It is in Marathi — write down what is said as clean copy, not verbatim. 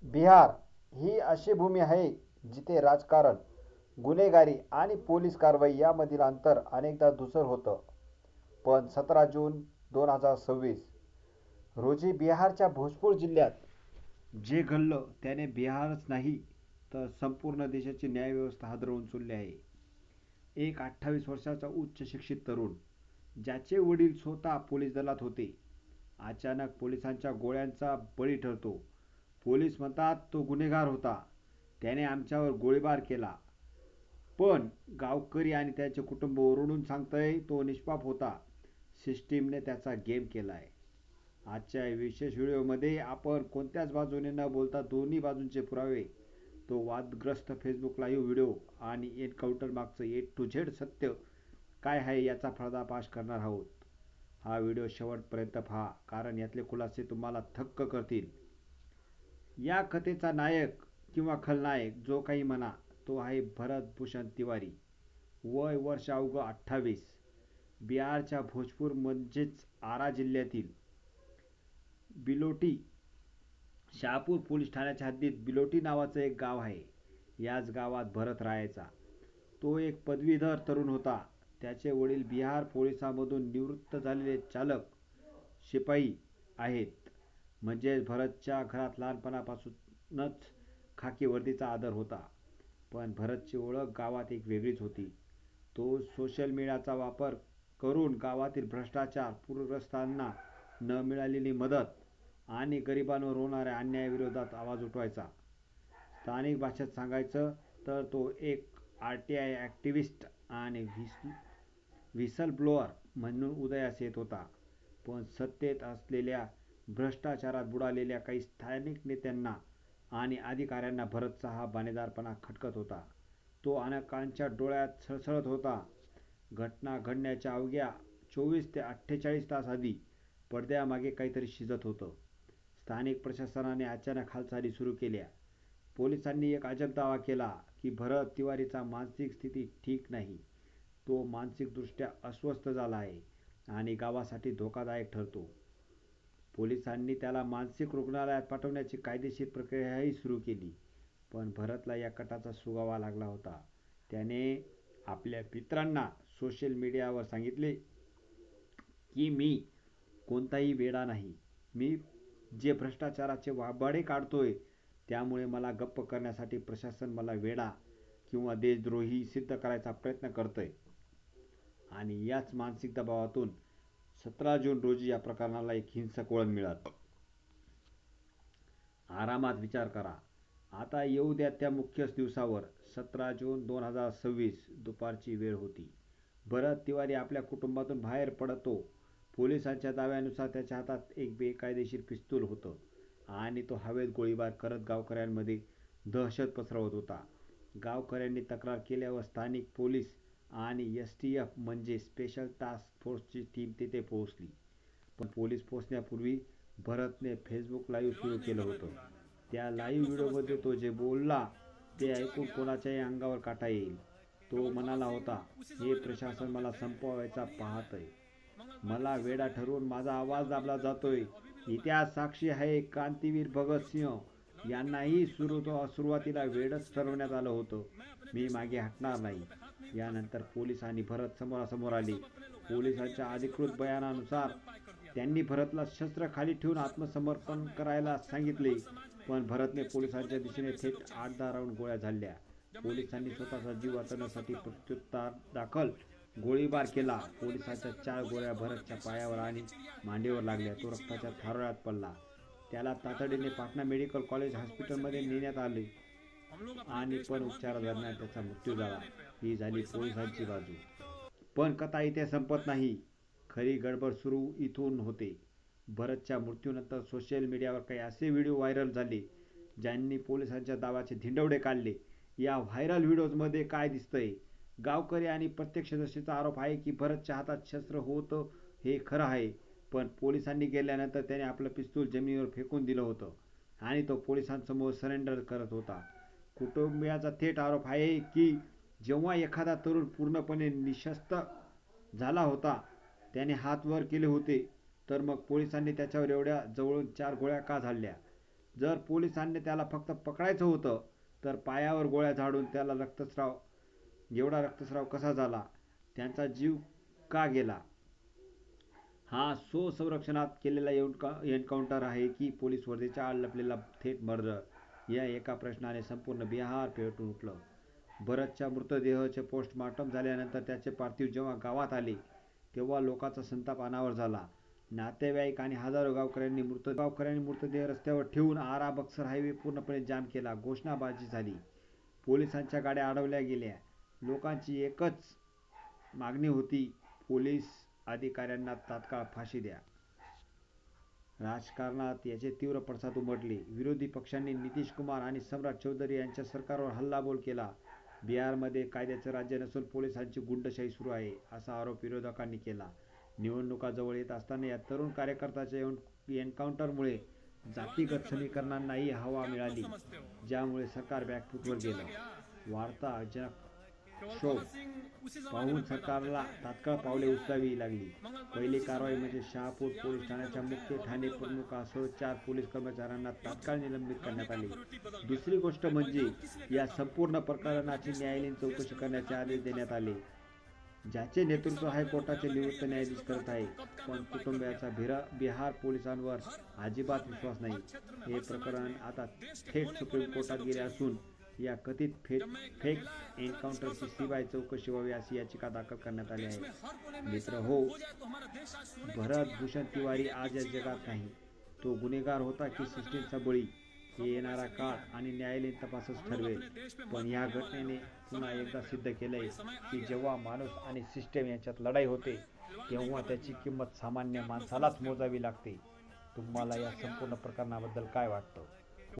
बिहार ही अशी भूमी आहे जिथे राजकारण, गुन्हेगारी आणि पोलीस कारवाई यामधील अंतर अनेकदा धूसर होतं. पण 17 जून 2026 रोजी बिहारच्या भोजपूर जिल्ह्यात जे घडलं त्याने बिहारच नाही तर संपूर्ण देशाची न्यायव्यवस्था हादरवून सोडली आहे. एक 28 वर्षाचा उच्च शिक्षित तरुण, ज्याचे वडील स्वतः पोलीस दलात होते, अचानक पोलिसांच्या गोळ्यांचा बळी ठरतो. पोलीस म्हणतात तो गुन्हेगार होता, त्याने आमच्यावर गोळीबार केला. पण गावकरी आणि त्याचे कुटुंब ओरडून सांगतंय तो निष्पाप होता. सिस्टीमने त्याचा गेम केलाय. आजच्या विशेष व्हिडिओमध्ये आपण कोणत्याच बाजूने न बोलता दोन्ही बाजूंचे पुरावे, तो वादग्रस्त फेसबुक लाईव्ह व्हिडिओ आणि एन्काउंटर मागचं A to Z सत्य काय आहे याचा पर्दाफाश करणार आहोत. हा व्हिडिओ शेवटपर्यंत पहा, कारण यातले खुलासे तुम्हाला थक्क करतील. या कथेचा नायक किंवा खलनायक जो काही म्हणा, तो आहे भरत भूषण तिवारी. वय वर्ष अवघं 28. बिहारच्या भोजपूर म्हणजेच आरा जिल्ह्यातील बिलोटी शहापूर पोलीस ठाण्याच्या हद्दीत बिलोटी नावाचं एक गाव आहे. याच गावात भरत राहायचा. तो एक पदवीधर तरुण होता. त्याचे वडील बिहार पोलिसांमधून निवृत्त झालेले चालक शिपाई आहेत. म्हणजेच भरतच्या घरात लहानपणापासूनच खाकी वर्दीचा आदर होता. पण भरतची ओळख गावात एक वेगळीच होती. तो सोशल मीडियाचा वापर करून गावातील भ्रष्टाचार, पूरग्रस्तांना न मिळालेली मदत आणि गरिबांवर होणाऱ्या अन्यायाविरोधात आवाज उठवायचा. स्थानिक भाषेत सांगायचं तर तो एक RTI ॲक्टिव्हिस्ट आणि व्हिसल ब्लोअर म्हणून उदयास येत होता. पण सत्तेत असलेल्या भ्रष्टाचारात बुडालेल्या काही स्थानिक नेत्यांना आणि अधिकाऱ्यांना भरतचा हा बाणेदारपणा खटकत होता. तो अनेकांच्या डोळ्यात सळसळत होता. घटना घडण्याच्या अवघ्या 24 ते 48 तास आधी पडद्यामागे काहीतरी शिजत होतं. स्थानिक प्रशासनाने अचानक हालचाली सुरू केल्या. पोलिसांनी एक अजब दावा केला की भरत तिवारीचा मानसिक स्थिती ठीक नाही. तो मानसिकदृष्ट्या अस्वस्थ झाला आहे आणि गावासाठी धोकादायक ठरतो. पोलिसांनी त्याला मानसिक रुग्णालयात पाठवण्याची कायदेशीर प्रक्रियाही सुरू केली. पण भरतला या कटाचा सुगावा लागला होता. त्याने आपल्या मित्रांना सोशल मीडियावर सांगितले की मी कोणताही वेडा नाही. मी जे भ्रष्टाचाराचे वाभाडे काढतोय त्यामुळे मला गप्प करण्यासाठी प्रशासन मला वेडा किंवा देशद्रोही सिद्ध करायचा प्रयत्न करतंय. आणि याच मानसिक दबावातून 17 जून रोजी या प्रकरणाला एक हिंसक वळण मिळालं. आरामात विचार करा. आता येऊ द्या त्या मुख्य दिवसावर. 17 जून 2026 दुपारची वेळ होती. भरत तिवारी आपल्या कुटुंबातून बाहेर पडतो. पोलिसांच्या दाव्यानुसार त्याच्या हातात एक बेकायदेशीर पिस्तूल होतं आणि तो हवेत गोळीबार करत गावकऱ्यांमध्ये दहशत पसरवत होता. गावकऱ्यांनी तक्रार केल्यावर स्थानिक पोलीस आणि STF म्हणजे स्पेशल टास्क फोर्सची टीम तिथे पोहोचली. पण पोलीस पोहोचण्यापूर्वी भरतने फेसबुक लाईव्ह सुरू केलं होतं. त्या लाईव्ह व्हिडिओमध्ये तो जे बोलला ते ऐकून कोणाच्याही अंगावर काटा येईल. तो म्हणाला होता, हे प्रशासन मला संपवायचा पाहतंय. मला वेडा ठरवून माझा आवाज दाबला जातोय. इतिहास साक्षी आहे. क्रांतीवीर भगतसिंह यांनाही सुरुवातीला वेडच ठरवण्यात आलं होतं. मी मागे हटणार नाही. यानंतर पोलीस आणि भरत समोरासमोर आले. पोलिसांच्या अधिकृत बयानानुसार त्यांनी भरतला शस्त्र खाली ठेवून आत्मसमर्पण करायला सांगितले. पण भरतने पोलिसांच्या दिशेने थेट 8-10 राऊंड गोळ्या झाडल्या. पोलिसांनी स्वतःचा जीव वाचवण्यासाठी प्रत्युत्तरादाखल गोळीबार केला. पोलिसांच्या 4 गोळ्या भरतच्या पायावर आणि मांडीवर लागल्या. तो रक्ताच्या थारोळ्यात पडला. त्याला तातडीने पाटणा मेडिकल कॉलेज हॉस्पिटलमध्ये नेण्यात आले आणि पण उपचारादरम्यान त्याचा मृत्यू झाला. ही झाली पोलिसांची बाजू. पण कथा इथे संपत नाही. खरी गडबड सुरू इथून होते. भरतच्या मृत्यूनंतर सोशल मीडियावर काही असे व्हिडिओ व्हायरल झाले ज्यांनी पोलिसांच्या दाव्याचे धिंडवडे काढले. या व्हायरल व्हिडिओजमध्ये काय दिसतंय? गावकरी आणि प्रत्यक्षदर्शीचा आरोप आहे की भरतच्या हातात शस्त्र होतं हे खरं आहे. पण पोलिसांनी गेल्यानंतर त्याने आपलं पिस्तूल जमिनीवर फेकून दिलं होतं आणि तो पोलिसांसमोर सरेंडर करत होता. कुटुंबियाचा थेट आरोप आहे की जेव्हा एखादा तरुण पूर्णपणे निशस्त्र झाला होता त्याने हात वर केले होते. तर मग पोलिसांनी त्याच्यावर एवढ्या जवळून 4 गोळ्या का झाडल्या? जर पोलिसांनी त्याला फक्त पकडायचं होतं तर पायावर गोळ्या झाडून त्याला एवढा रक्तस्राव कसा झाला, त्यांचा जीव का गेला? हा स्वसंरक्षणात केलेला एन्काउंटर आहे की पोलीस वर्दीच्या आड लपलेला थेट मर्डर? या एका प्रश्नाने संपूर्ण बिहार पेटून उठलं. भरतच्या मृतदेहाचे पोस्टमॉर्टम झाल्यानंतर त्याचे पार्थिव जेव्हा गावात आले तेव्हा लोकांचा संताप अनावर झाला. नातेवाईक आणि हजारो गावकऱ्यांनी मृतदेह रस्त्यावर ठेवून आरा बक्सर हायवे पूर्णपणे जाम केला. घोषणाबाजी झाली, पोलिसांच्या गाड्या अडवल्या गेल्या. लोकांची एकच मागणी होती, पोलीस अधिकाऱ्यांना तात्काळ फाशी द्या. राजकारणात याचे तीव्र पडसाद उमटले. विरोधी पक्षांनी नितीश कुमार आणि सम्राट चौधरी यांच्या सरकारवर हल्लाबोल केला. बिहारमध्ये कायद्याचे राज्य नसून पोलिसांची गुंडशाही सुरू आहे असा आरोप विरोधकांनी केला. निवडणुका जवळ येत असताना या तरुण कार्यकर्त्याच्या एन्काउंटरमुळे जातीगत समीकरणांनाही हवा मिळाली, ज्यामुळे सरकार बॅकफूटवर गेलं. वाढता जनक्षोभ पाहून सरकारला तात्काळ पावले उचलावी लागली. पहिली कारवाई म्हणजे शहापूर पोलीस ठाण्याच्या मुख्य ठाणे प्रमुखासह 4 पोलीस कर्मचाऱ्यांना तात्काळ निलंबित करण्यात आले. दुसरी गोष्ट म्हणजे या संपूर्ण प्रकरणाची न्यायालयीन चौकशी करण्याचे आदेश देण्यात आले, ज्याचे नेतृत्व हायकोर्टाचे निवृत्त न्यायाधीश करत आहेत. पण कुटुंबियांचा बिहार पोलिसांवर अजिबात विश्वास नाही. हे प्रकरण आता थेट सुप्रीम कोर्टात गेले असून या कथित फेक एन्काउंटरची सीबीआय चौकशी व्हावी अशी याचिका दाखल करण्यात आली आहे. मित्र हो, भरत भूषण तिवारी आज या जगात नाही. तो गुन्हेगार होता की सिस्टीमचा बळी, हे येणारा काळ आणि न्यायालयीन तपासच ठरवेल. पण या घटनेने पुन्हा एकदा सिद्ध केलंय की जेव्हा माणूस आणि सिस्टीम यांच्यात लढाई होते तेव्हा त्याची किंमत सामान्य माणसालाच मोजावी लागते. तुम्हाला या संपूर्ण प्रकरणाबद्दल काय वाटतं?